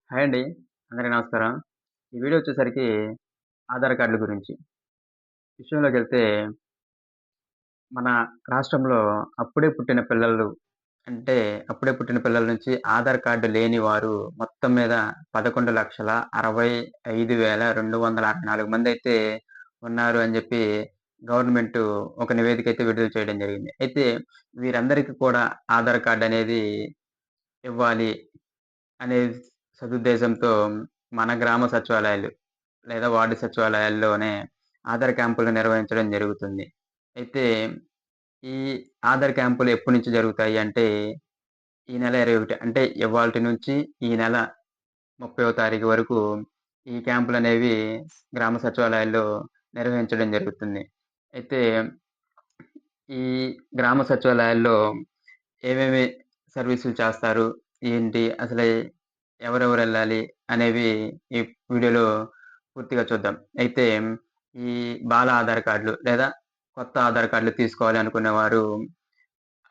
Hi అండి. అందరికి నమస్కారం. ఈ వీడియో వచ్చేసరికి ఆధార్ కార్డుల గురించి. విషయంలోకెళ్తే మన రాష్ట్రంలో అప్పుడే పుట్టిన పిల్లలు అంటే అప్పుడే పుట్టిన పిల్లల నుంచి ఆధార్ కార్డ్ లేని వారు మొత్తం మీద 11,65,264 మందైతే ఉన్నారు అని జెప్పి గవర్నమెంటు ఒక నివేదిక అయితే విడుదల చేయడం జరిగింది. అయితే వీరందరికీ కూడా ఆధార్ కార్డ్ అనేది ఇవ్వాలి అనే సదుద్దేశంతో మన గ్రామ సచివాలయాలు లేదా వార్డు సచివాలయాల్లోనే ఆధార్ క్యాంపులు నిర్వహించడం జరుగుతుంది. అయితే ఈ ఆధార్ క్యాంపులు ఎప్పటినుంచి జరుగుతాయి అంటే, ఈ నెల 21 అంటే ఇవాల్టి నుంచి ఈ నెల 30వ తారీఖు వరకు ఈ క్యాంపులనేవి గ్రామ సచివాలయాల్లో నిర్వహించడం జరుగుతుంది. అయితే ఈ గ్రామ సచివాలయాల్లో ఏమేమి సర్వీసులు చేస్తారు? ఏంటి? అసలు ఎవరెవరెళ్ళాలి? అనేవి ఈ వీడియోలో పూర్తిగా చూద్దాం. అయితే ఈ బాల ఆధార్ కార్డ్‌లు లేదా కొత్త ఆధార్ కార్డ్‌లు తీసుకోవాలి అనుకునేవారు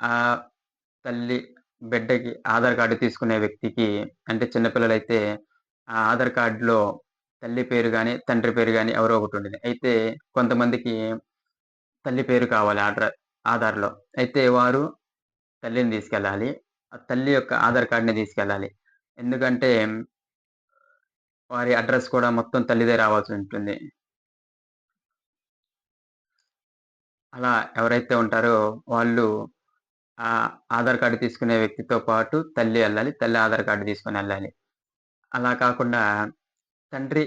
ఆహ్, తల్లి బిడ్డకి ఆధార్ కార్డ్ తీసుకునే వ్యక్తికి అంటే చిన్న పిల్లలైతే ఆ ఆధార్ కార్డ్‌లో తల్లి పేరు గాని, తండ్రి పేరు గాని ఎవరో ఒకటుండేది. అయితే కొంతమందికి తల్లి పేరు కావాలి ఆధార్‌లో. అయితే వారు తల్లిని తీసుకెళ్ళాలి. ఆ తల్లి యొక్క ఆధార్ కార్డ్‌ని తీసుకెళ్ళాలి. ఎందుకంటే వారి అడ్రెస్ కూడా మొత్తం తల్లిదే రావాల్సుంటుంది. అలా ఎవరైతే ఉంటారో వాళ్ళు ఆధార్ కార్డ్ తీసుకునే వ్యక్తితో పాటు తల్లి ఎళ్ళాలి. తల్లి ఆధార్ కార్డ్ తీసుకొనెళ్ళాలి. అలా కాకుండా తండ్రి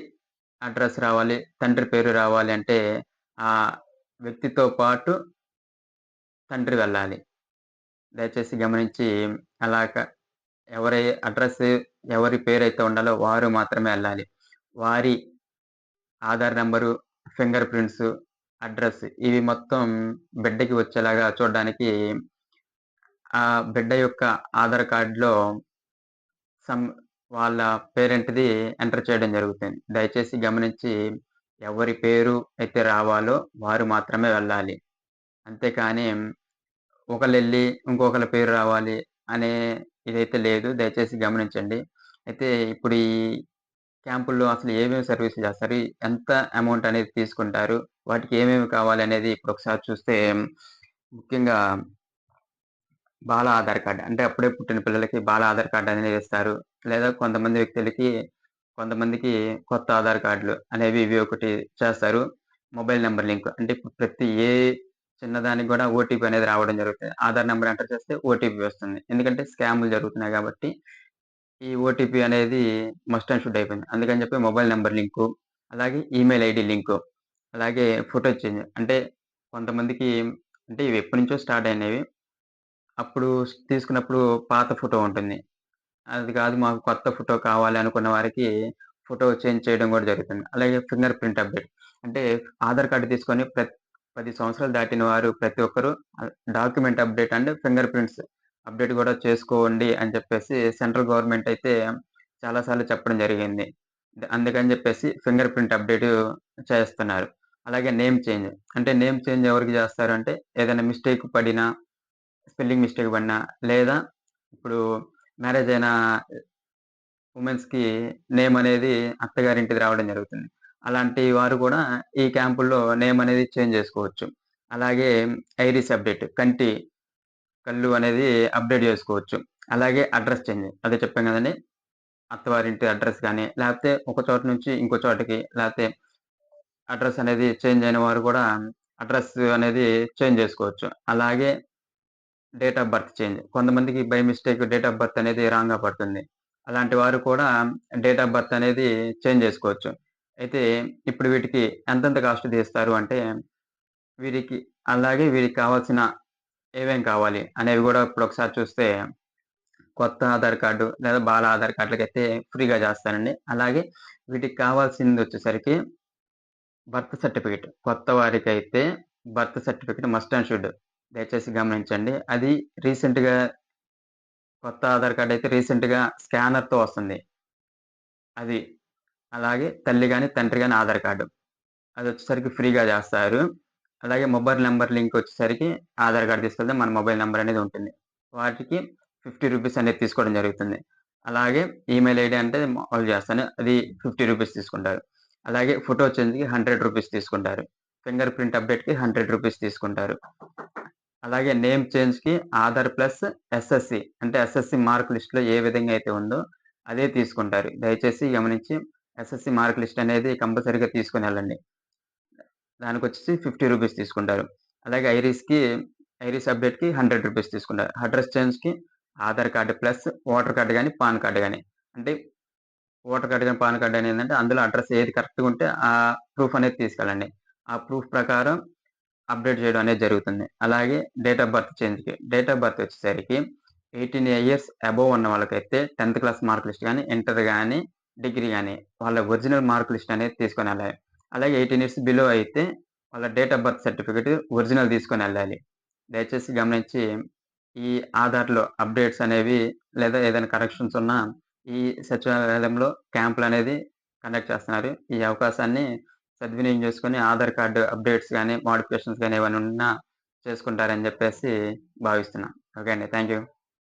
అడ్రెస్ రావాలి, తండ్రి పేరు రావాలి అంటే ఆ వ్యక్తితో పాటు తండ్రి వెళ్ళాలి. దయచేసి గమనించి అలాగ ఎవరి అడ్రెస్ ఎవరి పేరైతే ఉండాలో వారు మాత్రమే ఎళ్ళాలి. వారి Aadhaar number, finger prints, address ఇవి మొత్తం బిడ్డకి వచ్చేలాగా చూడడానికి ఆ బిడ్డ యొక్క ఆధార్ కార్డ్‌లో సమ్ వాళ్ళ పేరెంట్‌ది ఎంటర్ చేయడం జరుగుతుంది. దయచేసి గమనించి ఎవరి పేరు అయితే రావాలో వారు మాత్రమే వెళ్ళాలి. అంతేకానీ ఒకళ్ళెళ్లి ఇంకొకళ్ళ పేరు రావాలి అనే ఇదైతే లేదు. దయచేసి గమనించండి. అయితే ఇప్పుడు ఈ క్యాంపుల్లో అసలు ఏమేమి సర్వీసులు చేస్తారు? ఎంత అమౌంట్ అనేది తీసుకుంటారు? వాటికి ఏమేమి కావాలనేది ఇప్పుడొకసారి చూస్తే ముఖ్యంగా బాల ఆధార్ కార్డ్. అంటే అప్పుడే పుట్టిన పిల్లలకి బాల ఆధార్ కార్డ్ అనేది ఇస్తారు. లేదా కొంతమంది వ్యక్తులకి కొంతమందికి కొత్త ఆధార్ కార్డ్‌లు అనేవి ఇవి ఒకటి చేస్తారు. Mobile number link. అంటే ఇప్పుడు ప్రతి చిన్నదానికి గూడా ఓటీపీ అనేది రావడం జరుగుతది. ఆధార్ నంబర్ ఎంటర్ చేస్తే ఓటీపీ వస్తుంది. ఎందుకంటే స్కామ్‌లు జరుగుతున్నాయి గాబట్టి, ఈ ఓటీపీ అనేది మస్ట్ అండ్ షుడ్ అయిపోయింది. అందుకని చెప్పి మొబైల్ నంబర్ లింకు, అలాగే ఈమెయిల్ ఐడీ లింకు, అలాగే ఫోటో చేంజ్. అంటే కొంతమందికి అంటే ఇవి ఎప్పటినుంచో స్టార్ట్ అయినవి. అప్పుడు తీసుకున్నప్పుడు పాత ఫోటో ఉంటుంది. అది కాదు మాకు కొత్త ఫోటో కావాలి అనుకున్న వారికి ఫోటో చేంజ్ చేయడం గూడా జరుగుతుంది. అలాగే ఫింగర్ ప్రింట్ అప్‌డేట్. అంటే ఆధార్ కార్డ్ తీసుకొని 10 సంవత్సరాలు దాటిన వారు ప్రతి ఒక్కరు document update and finger prints update గూడా చేసుకోండి అని చెప్పేసి సెంట్రల్ గవర్నమెంట్ అయితే చాలా సార్లు చెప్పడం జరిగింది. అందుకని జెప్పేసి ఫింగర్ ప్రింట్ అప్‌డేట్ చేస్తున్నారు. అలాగే నేమ్ చేంజ్. అంటే నేమ్ చేంజ్ ఎవరికి జేస్తారంటే ఏదైనా మిస్టేక్ పడినా స్పెల్లింగ్ మిస్టేక్ పడినా, లేదా ఇప్పుడు మ్యారేజ్ అయిన వుమెన్స్‌కి నేమ్ అనేది అత్తగారింటిది రావడం జరుగుతుంది. అలాంటి వారు కూడా ఈ క్యాంపుల్లో నేమ్ అనేది చేంజ్ జేసుకోవచ్చు. అలాగే ఐరిస్ అప్‌డేట్ కళ్ళు అనేది అప్‌డేట్ జేసుకోవచ్చు. అలాగే అడ్రెస్ చేంజ్ అదే చెప్పాను గదండీ! అత్తవారింటి అడ్రెస్ గాని, లేపోతే ఒక చోట నుంచి ఇంకో చోటకి, లేతే అడ్రెస్ అనేది చేంజ్ అయిన వారు కూడా అడ్రెస్ అనేది చేంజ్ జేసుకోవచ్చు. అలాగే డేట్ ఆఫ్ బర్త్ చేంజ్. కొంతమందికి by mistake date of birth అనేది రాంగ్‌గా పడుతుంది. అలాంటి వారు కూడా డేట్ ఆఫ్ బర్త్ అనేది చేంజ్ జేసుకోవచ్చు. అయితే ఇప్పుడు వీటికి ఎంతెంత కాస్ట్ తీస్తారు అంటే, వీరికి వీరికి కావాల్సిన ఏమేం కావాలి అనేవి గూడా ఇప్పుడొకసారి చూస్తే, కొత్త ఆధార్ కార్డు లేదా బాల ఆధార్ కార్డులకైతే ఫ్రీగా జేస్తారండి. అలాగే వీటికి కావాల్సిందొచ్చేసరికి బర్త్ సర్టిఫికేట్. కొత్త వారికైతే birth certificate must and should. దయచేసి గమనించండి. అది రీసెంట్‌గా కొత్త ఆధార్ కార్డ్ అయితే రీసెంట్‌గా స్కానర్‌తో వస్తుంది. అది. అలాగే తల్లి గాని, తండ్రి గాని ఆధార్ కార్డ్. అదొచ్చేసరికి ఫ్రీగా జేస్తారు. అలాగే మొబైల్ నంబర్ లింక్ వచ్చేసరికి ఆధార్ కార్డ్ తీసుకెళ్తే మన మొబైల్ నంబర్ అనేది ఉంటుంది. వాటికి రూ. 50 అనేది తీసుకోవడం జరుగుతుంది. అలాగే ఈమెయిల్ ఐడీ అంటే మామూలుగా చేస్తాను. అది రూ. 50 తీసుకుంటారు. అలాగే ఫోటో చేంజ్‌కి రూ. 100 తీసుకుంటారు. ఫింగర్ ప్రింట్ అప్‌డేట్‌కి రూ. 100 తీసుకుంటారు. అలాగే నేమ్ చేంజ్‌కి ఆధార్ ప్లస్ ఎస్ఎస్‌సి అంటే ఎస్ఎస్‌సి మార్క్ లిస్ట్‌లో ఏ విధంగా అయితే ఉందో అదే తీసుకుంటారు. దయచేసి గమనించి ఎస్ఎస్‌సి మార్క్ లిస్ట్ అనేది కంపల్సరీగా తీసుకొనెళ్ళండి. దానికొచ్చేసి రూ. 50 తీసుకుంటారు. అలాగే ఐరిస్ అప్‌డేట్‌కి రూ. 100 తీసుకుంటారు. అడ్రెస్ చేంజ్‌కి Aadhaar card plus voter card గాని, పాన్ కార్డ్ గాని. అంటే ఓటర్ కార్డ్ గాని, పాన్ కార్డ్ గాని ఏందంటే అందులో అడ్రెస్ ఏది కరెక్ట్‌గా ఉంటే ఆ ప్రూఫ్ అనేది తీసుకెళ్ళండి. ఆ ప్రూఫ్ ప్రకారం అప్‌డేట్ చేయడం అనేది జరుగుతుంది. అలాగే డేట్ ఆఫ్ బర్త్ చేంజ్‌కి. డేట్ ఆఫ్ బర్త్ వచ్చేసరికి 18 ఇయర్స్ అబోవ్ ఉన్న వాళ్ళకైతే 10థ్ క్లాస్ మార్క్ లిస్ట్ గాని, ఇంటర్ గాని, డిగ్రీ గాని వాళ్ళ ఒరిజినల్ మార్క్ లిస్ట్ అనేది తీసుకొనెళ్ళాలి. అలాగే 18 ఇయర్స్ బిలో అయితే వాళ్ళ date of birth certificate original తీసుకొనెళ్ళాలి. దయచేసి గమనించి ఈ ఆధార్‌లో అప్‌డేట్స్ అనేవి లేదా ఏదైనా కరెక్షన్స్ ఉన్నా ఈ సచివాలయంలో క్యాంపులనేది కండక్ట్ చేస్తున్నారు. ఈ అవకాశాన్ని సద్వినియోగం చేసుకొని ఆధార్ కార్డ్ అప్‌డేట్స్ గాని, మోడిఫికేషన్స్ గాని ఏమైనా ఉన్నా చేసుకుంటారని జెప్పేసి భావిస్తున్నాను. ఓకే అండి. Thank you.